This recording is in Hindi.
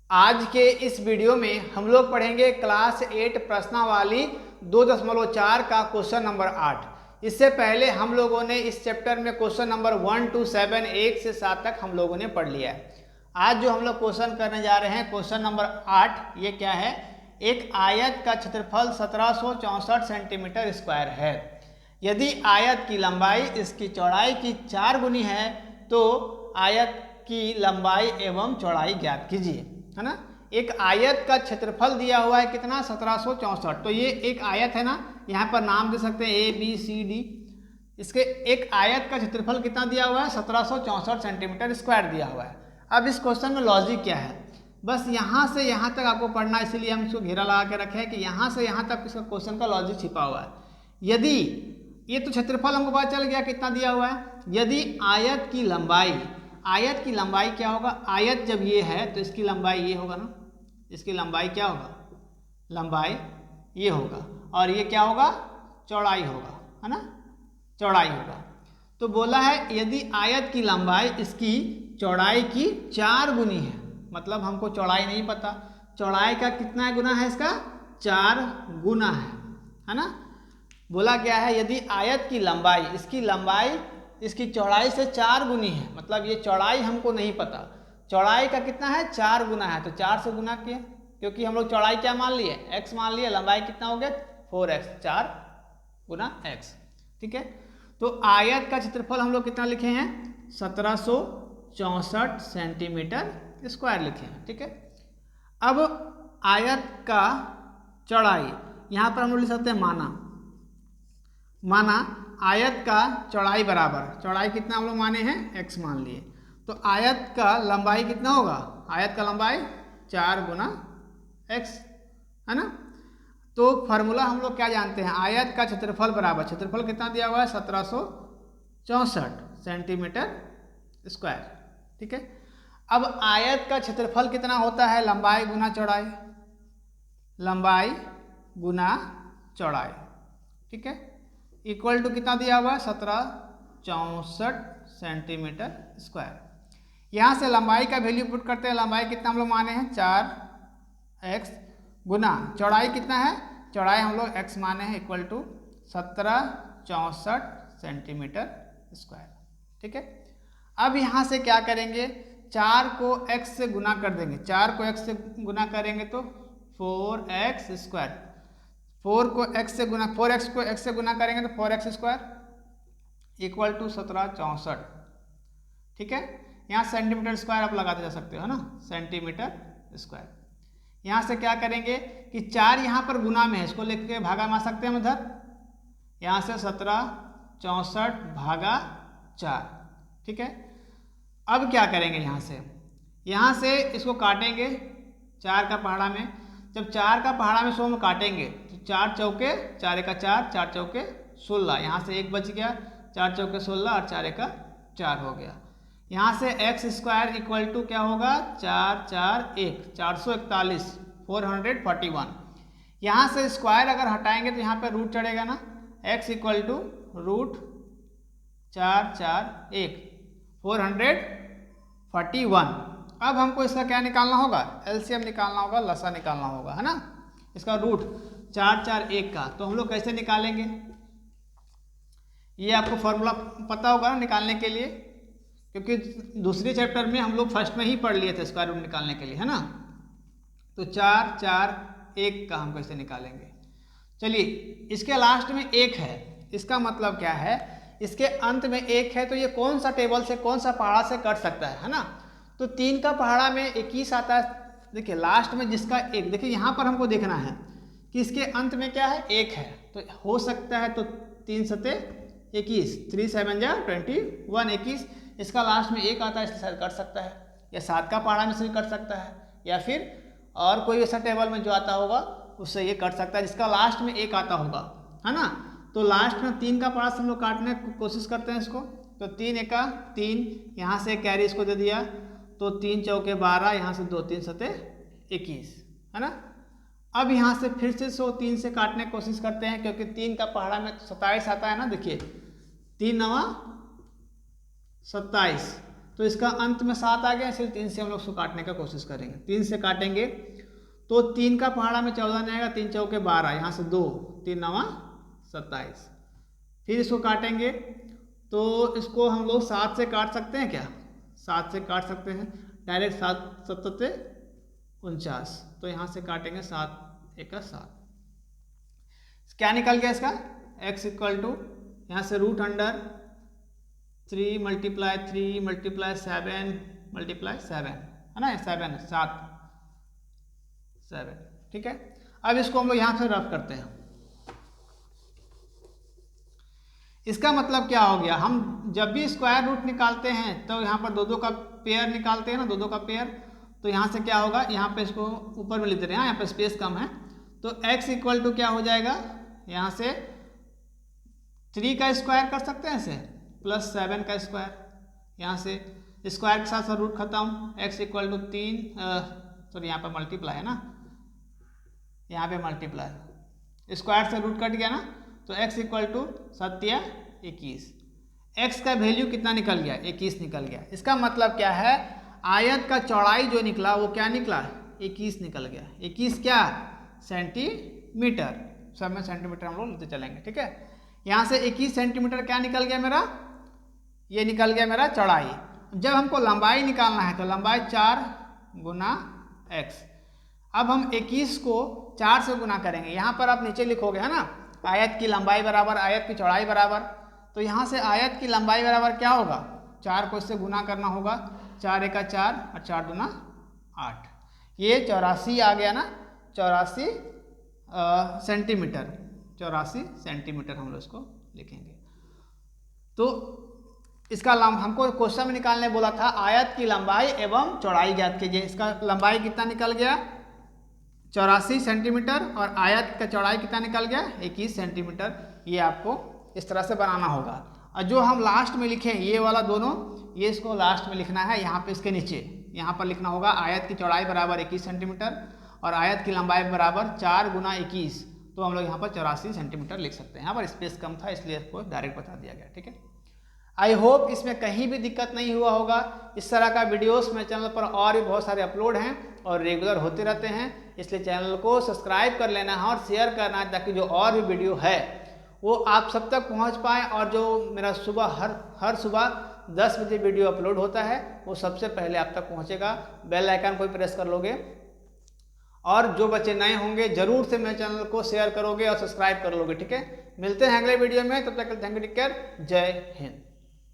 आज के इस वीडियो में हम लोग पढ़ेंगे क्लास 8 प्रश्नावली 2.4 का क्वेश्चन नंबर 8। इससे पहले हम लोगों ने इस चैप्टर में क्वेश्चन नंबर 1 to 7 1 से 7 तक हम लोगों ने पढ़ लिया है। आज जो हम लोग क्वेश्चन करने जा रहे हैं क्वेश्चन नंबर 8, ये क्या है? एक आयत का क्षेत्रफल 1764 सेंटीमीटर स्क्वायर है। यदि आयत की लंबाई इसकी चौड़ाई की 4 गुनी है तो आयत की लंबाई एवं चौड़ाई ज्ञात कीजिए, है ना। एक आयत का क्षेत्रफल दिया हुआ है कितना? 1764। तो ये एक आयत है ना, यहाँ पर नाम दे सकते हैं ABCD। इसके एक आयत का क्षेत्रफल कितना दिया हुआ है? 1764 सेंटीमीटर स्क्वायर दिया हुआ है। अब इस क्वेश्चन में लॉजिक क्या है? बस यहाँ से यहाँ तक आपको पढ़ना, इसीलिए हम इसको घेरा लगा के रखे हैं कि यहाँ से यहाँ तक इसका क्वेश्चन का लॉजिक छिपा हुआ है। यदि ये तो क्षेत्रफल हमको पता चल गया कितना दिया हुआ है। यदि आयत की लंबाई क्या होगा? आयत जब ये है तो इसकी लंबाई ये होगा ना, इसकी लंबाई क्या होगा? लंबाई ये होगा, और ये क्या होगा? चौड़ाई होगा, है ना, चौड़ाई होगा। तो बोला है यदि आयत की लंबाई इसकी चौड़ाई की 4 गुनी है, मतलब हमको चौड़ाई नहीं पता, चौड़ाई का कितना गुना है? इसका 4 गुना है ना। बोला क्या है? यदि आयत की लंबाई इसकी चौड़ाई से 4 गुनी है, मतलब ये चौड़ाई हमको नहीं पता, चौड़ाई का कितना है? 4 गुना है, तो 4 से गुना किया, क्योंकि हम लोग चौड़ाई क्या मान लिए? x मान लिए। लंबाई कितना हो गया? 4x, 4 गुना x, ठीक है। तो आयत का क्षेत्रफल हम लोग कितना लिखे हैं? 1764 सेंटीमीटर स्क्वायर लिखे हैं, ठीक है। अब आयत का चौड़ाई यहाँ पर हम लोग लिख सकते हैं माना आयत का चौड़ाई बराबर, चौड़ाई कितना हम लोग माने हैं? x मान लिए। तो आयत का लंबाई कितना होगा? आयत का लंबाई 4 गुना x, है ना। तो फार्मूला हम लोग क्या जानते हैं? आयत का क्षेत्रफल बराबर, क्षेत्रफल कितना दिया हुआ है? 1764 सेंटीमीटर स्क्वायर, ठीक है। अब आयत का क्षेत्रफल कितना होता है? लंबाई गुना चौड़ाई, लंबाई गुना चौड़ाई, ठीक है। इक्वल टू कितना दिया हुआ है? 1764 सेंटीमीटर स्क्वायर। यहाँ से लंबाई का वैल्यू पुट करते हैं। लंबाई कितना हम लोग माने हैं? 4x गुना चौड़ाई कितना है? चौड़ाई हम लोग x माने हैं, इक्वल टू 1764 सेंटीमीटर स्क्वायर, ठीक है। अब यहाँ से क्या करेंगे? 4 को x से गुना कर देंगे, 4 को x से गुना करेंगे तो 4x स्क्वायर, 4 को x से गुना, 4x को x से गुना करेंगे तो 4x स्क्वायर इक्वल टू 1764, ठीक है। यहाँ सेंटीमीटर स्क्वायर आप लगाते जा सकते हो, है ना, सेंटीमीटर स्क्वायर। यहाँ से क्या करेंगे कि 4 यहाँ पर गुना में है, इसको लिख के भागा मार सकते हैं हम इधर। यहाँ से 1764 भागा 4, ठीक है। अब क्या करेंगे? यहाँ से इसको काटेंगे 4 का पहाड़ा में। जब 4 का पहाड़ा में 100 में काटेंगे तो 4 चौके 4 का 4, 4 चौके 16, यहाँ से 1 बच गया, 4 चौके 16 और 4 का 4 हो गया। यहाँ से x स्क्वायर इक्वल टू क्या होगा? 4 4 1 441 441। यहाँ से स्क्वायर अगर हटाएंगे तो यहाँ पे रूट चढ़ेगा ना, x इक्वल टू रूट 4 4 1 441। अब हमको इसका क्या निकालना होगा? एलसीएम निकालना होगा, लसा निकालना होगा, है ना, इसका रूट 4 4 1 का। तो हम लोग कैसे निकालेंगे? ये आपको फॉर्मूला पता होगा ना निकालने के लिए, क्योंकि दूसरे चैप्टर में हम लोग फर्स्ट में ही पढ़ लिए थे स्क्वायर रूट निकालने के लिए, है ना। तो 4 4 1 का हम कैसे निकालेंगे? चलिए, इसके लास्ट में 1 है, इसका मतलब क्या है? इसके अंत में 1 है, तो ये कौन सा टेबल से, कौन सा पहाड़ा से कट सकता है ना। तो 3 का पहाड़ा में 21 आता है। देखिए लास्ट में जिसका 1, देखिए यहाँ पर हमको देखना है कि इसके अंत में क्या है? 1 है, तो हो सकता है तो 3 सते 21, 3 7 जा 21, 21, इसका लास्ट में 1 आता है, इससे कर सकता है, या 7 का पहाड़ा में से भी कर सकता है, या फिर और कोई ऐसा टेबल में जो आता होगा उससे ये कर सकता है जिसका लास्ट में 1 आता होगा, है ना। तो लास्ट में 3 का पहाड़ा से हम लोग काटने की कोशिश करते हैं इसको। तो 3 1 3, यहाँ से कैरी इसको दे दिया, तो 3 चौके 12, यहाँ से 2 3 सते 21, है ना। अब यहाँ से फिर से 3 से काटने की कोशिश करते हैं, क्योंकि 3 का पहाड़ा में 27 आता है ना। देखिए 3 9 27, तो इसका अंत में 7 आ गया, इसलिए 3 से हम लोग उसको काटने का कोशिश करेंगे। 3 से काटेंगे तो 3 का पहाड़ा में 14 नहीं आएगा, 3 चौके 12, यहाँ से 2, 3 नवा 27। फिर इसको काटेंगे तो इसको हम लोग 7 से काट सकते हैं क्या? 7 से काट सकते हैं डायरेक्ट, 7 7 से 49, तो यहाँ से काटेंगे 7 1 7। क्या निकल गया इसका? x इक्वल टू यहाँ से root under 3 multiply 3 multiply 7 multiply 7 है ना, 7 7, ठीक है। अब इसको हम लोग यहाँ से रफ करते हैं। इसका मतलब क्या हो गया, हम जब भी स्क्वायर रूट निकालते हैं तो यहाँ पर 2 का पेयर निकालते हैं ना, 2 का पेयर, तो यहाँ से क्या होगा, यहाँ पे इसको ऊपर में लिख दे रहे हैं, यहाँ पे स्पेस कम है, तो x इक्वल टू क्या हो जाएगा, यहाँ से 3 का स्क्वायर कर सकते हैं इसे, प्लस 7 का स्क्वायर, यहाँ से स्क्वायर के साथ रूट खत्म, x इक्वल टू 3, सॉरी यहाँ पे मल्टीप्लाई है ना, यहाँ पे मल्टीप्लाई, स्क्वायर से रूट कट गया ना, तो x इक्वल टू 7 या 21, x का वैल्यू कितना निकल गया, 21 निकल गया। इसका मतलब क्या है, आयत का चौड़ाई जो निकला वो क्या निकला, 21 निकल गया। 21 क्या, सेंटीमीटर, सब में सेंटीमीटर हम लोग लेते चलेंगे, ठीक है। यहाँ से 21 सेंटीमीटर क्या निकल गया मेरा, ये निकल गया मेरा चौड़ाई। जब हमको लंबाई निकालना है तो लंबाई 4 गुना x। अब हम 21 को 4 से गुना करेंगे, यहाँ पर आप नीचे लिखोगे है ना, आयत की लंबाई बराबर आयत की चौड़ाई बराबर, तो यहाँ से आयत की लंबाई बराबर क्या होगा, 4 को इससे गुना करना होगा, 4 1 4 और 4 दूना 8, ये 84 आ गया ना, 84 सेंटीमीटर, 84 सेंटीमीटर हम लोग इसको लिखेंगे। तो इसका हमको क्वेश्चन में निकालने बोला था आयत की लंबाई एवं चौड़ाई ज्ञात कीजिए। इसका लंबाई कितना निकल गया, 84 सेंटीमीटर, और आयत का चौड़ाई कितना निकल गया, 21 सेंटीमीटर। ये आपको इस तरह से बनाना होगा। और जो हम लास्ट में लिखे ये वाला दोनों, ये इसको लास्ट में लिखना है, यहाँ पे इसके नीचे यहाँ पर लिखना होगा आयत की चौड़ाई बराबर 21 सेंटीमीटर और आयत की लंबाई बराबर 4 गुना 21, तो हम लोग यहाँ पर 84 सेंटीमीटर लिख सकते हैं। यहाँ पर स्पेस कम था इसलिए इसको डायरेक्ट बता दिया गया, ठीक है। आई होप इसमें कहीं भी दिक्कत नहीं हुआ होगा। इस तरह का वीडियोस मेरे चैनल पर और भी बहुत सारे अपलोड हैं और रेगुलर होते रहते हैं, इसलिए चैनल को सब्सक्राइब कर लेना है और शेयर करना है ताकि जो और भी वीडियो है वो आप सब तक पहुंच पाए। और जो मेरा सुबह हर सुबह 10 बजे वीडियो अपलोड होता है वो सबसे पहले आप तक पहुंचेगा। बेल आइकन को प्रेस कर लोगे, और जो बच्चे नए होंगे जरूर से मेरे चैनल को शेयर करोगे और सब्सक्राइब कर लोगे, ठीक है। मिलते हैं अगले वीडियो में, तब तक थैंक यू, टेक केयर, जय हिंद।